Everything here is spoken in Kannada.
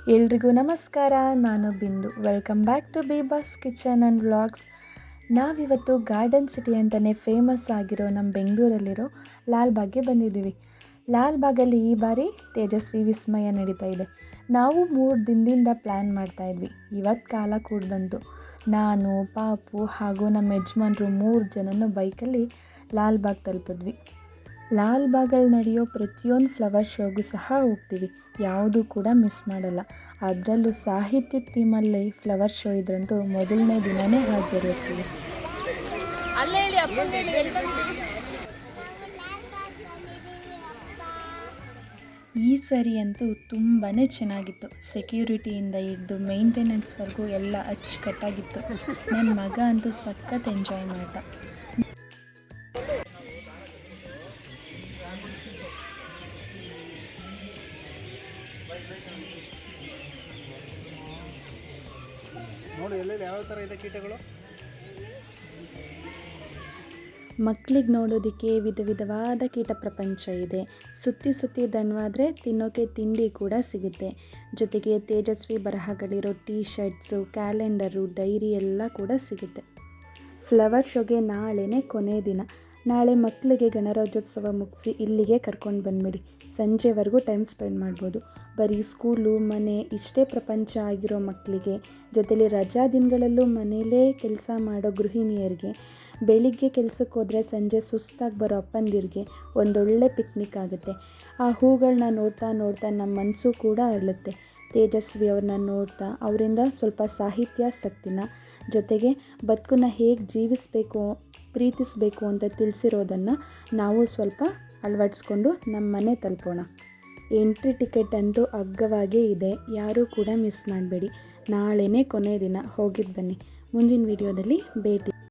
ಎಲ್ರಿಗೂ ನಮಸ್ಕಾರ. ನಾನು Bindu. Welcome back to Beeba's kitchen and vlogs. ನಾವಿವತ್ತು ಗಾರ್ಡನ್ ಸಿಟಿ ಅಂತಲೇ ಫೇಮಸ್ ಆಗಿರೋ ನಮ್ಮ ಬೆಂಗಳೂರಲ್ಲಿರೋ ಲಾಲ್ಬಾಗ್ಗೆ ಬಂದಿದ್ದೀವಿ. ಲಾಲ್ಬಾಗಲ್ಲಿ ಈ ಬಾರಿ ತೇಜಸ್ವಿ ವಿಸ್ಮಯ ನಡೀತಾ ಇದೆ. ನಾವು 3 ದಿನದಿಂದ ಪ್ಲ್ಯಾನ್ ಮಾಡ್ತಾಯಿದ್ವಿ. ಇವತ್ತು ಕಾಲ ಕೂಡ ಬಂತು. ನಾನು, ಪಾಪು ಹಾಗೂ ನಮ್ಮ ಯಜಮಾನ್ರು 3 ಜನನೂ ಬೈಕಲ್ಲಿ ಲಾಲ್ಬಾಗ್ ತಲುಪಿದ್ವಿ. ಲಾಲ್ಬಾಗಲ್ಲಿ ನಡೆಯೋ ಪ್ರತಿಯೊಂದು ಫ್ಲವರ್ ಶೋಗೂ ಸಹ ಹೋಗ್ತೀವಿ. ಯಾವುದೂ ಕೂಡ ಮಿಸ್ ಮಾಡಲ್ಲ. ಅದರಲ್ಲೂ ಸಾಹಿತ್ಯ ಥೀಮಲ್ಲಿ ಫ್ಲವರ್ ಶೋ ಇದ್ರಂತೂ ಮೊದಲನೇ ದಿನವೇ ಹಾಜರಿರ್ತೀವಿ. ಈ ಸರಿ ಅಂತೂ ತುಂಬಾ ಚೆನ್ನಾಗಿತ್ತು. ಸೆಕ್ಯೂರಿಟಿಯಿಂದ ಹಿಡಿದು ಮೇಂಟೆನೆನ್ಸ್ವರೆಗೂ ಎಲ್ಲ ಅಚ್ಚುಕಟ್ಟಾಗಿತ್ತು. ನನ್ನ ಮಗ ಅಂತೂ ಸಖತ್ ಎಂಜಾಯ್ ಮಾಡ್ದ. ನೋಡಿ ಎಲ್ಲೆಲ್ಲಿ ಯಾವ ಥರ ಇದೆ ಕೀಟಗಳು. ಮಕ್ಕಳಿಗೆ ನೋಡೋದಕ್ಕೆ ವಿಧವಾದ ಕೀಟ ಪ್ರಪಂಚ ಇದೆ. ಸುತ್ತಿ ದಣವಾದರೆ ತಿನ್ನೋಕ್ಕೆ ತಿಂಡಿ ಕೂಡ ಸಿಗುತ್ತೆ. ಜೊತೆಗೆ ತೇಜಸ್ವಿ ಬರಹಗಳಿರೋ ಟೀ ಶರ್ಟ್ಸು, ಕ್ಯಾಲೆಂಡರು, ಡೈರಿ ಎಲ್ಲ ಕೂಡ ಸಿಗುತ್ತೆ. ಫ್ಲವರ್ ಶೋಗೆ ನಾಳೆನೇ ಕೊನೆ ದಿನ. ನಾಳೆ ಮಕ್ಕಳಿಗೆ ಗಣರಾಜ್ಯೋತ್ಸವ ಮುಗಿಸಿ ಇಲ್ಲಿಗೆ ಕರ್ಕೊಂಡು ಬಂದುಬಿಡಿ. ಸಂಜೆವರೆಗೂ ಟೈಮ್ ಸ್ಪೆಂಡ್ ಮಾಡ್ಬೋದು. ಬರೀ ಸ್ಕೂಲು, ಮನೆ ಇಷ್ಟೇ ಪ್ರಪಂಚ ಆಗಿರೋ ಮಕ್ಕಳಿಗೆ, ಜೊತೆಲಿ ರಜಾ ದಿನಗಳಲ್ಲೂ ಮನೇಲೇ ಕೆಲಸ ಮಾಡೋ ಗೃಹಿಣಿಯರಿಗೆ, ಬೆಳಿಗ್ಗೆ ಕೆಲಸಕ್ಕೆ ಹೋದರೆ ಸಂಜೆ ಸುಸ್ತಾಗಿ ಬರೋ ಅಪ್ಪಂದಿರಿಗೆ ಒಂದೊಳ್ಳೆ ಪಿಕ್ನಿಕ್ ಆಗುತ್ತೆ. ಆ ಹೂಗಳನ್ನ ನೋಡ್ತಾ ನಮ್ಮ ಮನಸ್ಸು ಕೂಡ ಅರಳುತ್ತೆ. ತೇಜಸ್ವಿ ಅವ್ರನ್ನ ನೋಡ್ತಾ ಅವರಿಂದ ಸ್ವಲ್ಪ ಸಾಹಿತ್ಯಾಸಕ್ತಿನ, ಜೊತೆಗೆ ಬದುಕನ್ನು ಹೇಗೆ ಜೀವಿಸಬೇಕು, ಪ್ರೀತಿಸಬೇಕು ಅಂತ ತಿಳಿಸಿರೋದನ್ನು ನಾವು ಸ್ವಲ್ಪ ಅಳವಡಿಸ್ಕೊಂಡು ನಮ್ಮ ಮನೆ ತಲುಪೋಣ. ಎಂಟ್ರಿ ಟಿಕೆಟ್ ಅಂತೂ ಅಗ್ಗವಾಗೇ ಇದೆ. ಯಾರೂ ಕೂಡ ಮಿಸ್ ಮಾಡಬೇಡಿ. ನಾಳೆನೇ ಕೊನೆ ದಿನ. ಹೋಗಿದ್ದು ಬನ್ನಿ. ಮುಂದಿನ ವಿಡಿಯೋದಲ್ಲಿ ಭೇಟಿ.